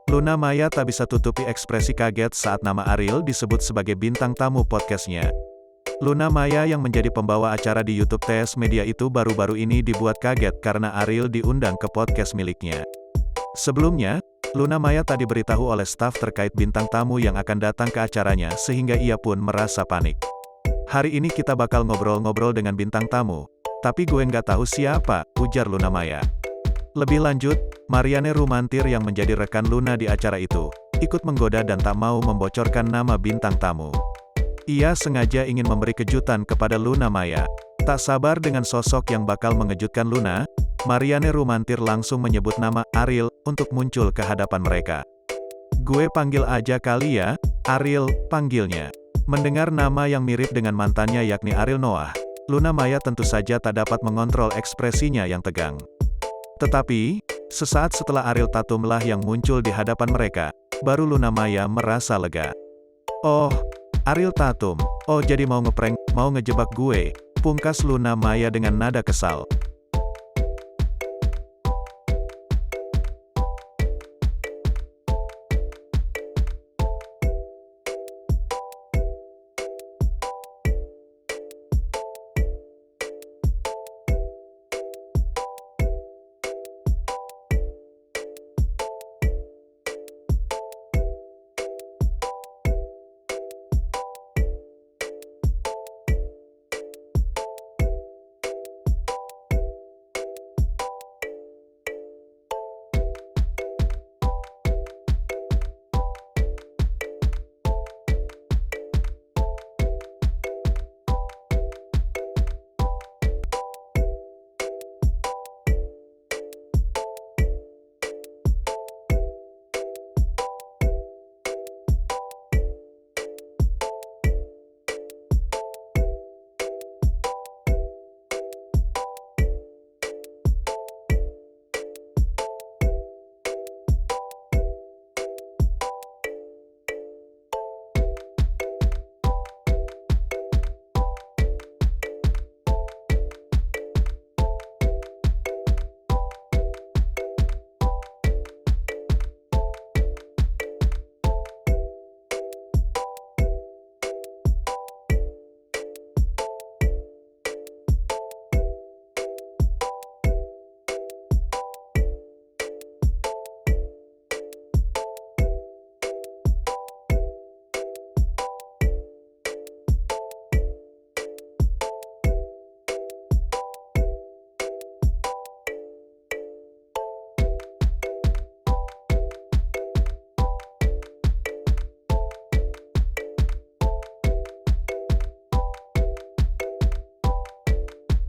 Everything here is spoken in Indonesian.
Luna Maya tak bisa tutupi ekspresi kaget saat nama Ariel disebut sebagai bintang tamu podcastnya. Luna Maya yang menjadi pembawa acara di YouTube TS Media itu baru-baru ini dibuat kaget karena Ariel diundang ke podcast miliknya. Sebelumnya, Luna Maya tak diberitahu oleh staf terkait bintang tamu yang akan datang ke acaranya sehingga ia pun merasa panik. "Hari ini kita bakal ngobrol-ngobrol dengan bintang tamu, tapi gue nggak tahu siapa," ujar Luna Maya. Lebih lanjut, Marianne Rumantir yang menjadi rekan Luna di acara itu, ikut menggoda dan tak mau membocorkan nama bintang tamu. Ia sengaja ingin memberi kejutan kepada Luna Maya. Tak sabar dengan sosok yang bakal mengejutkan Luna, Marianne Rumantir langsung menyebut nama Ariel untuk muncul ke hadapan mereka. "Gue panggil aja kali ya, Ariel," panggilnya. Mendengar nama yang mirip dengan mantannya yakni Ariel Noah, Luna Maya tentu saja tak dapat mengontrol ekspresinya yang tegang. Tetapi, sesaat setelah Ariel Tatumlah yang muncul di hadapan mereka, baru Luna Maya merasa lega. "Oh, Ariel Tatum, oh jadi mau ngeprank, mau ngejebak gue," pungkas Luna Maya dengan nada kesal.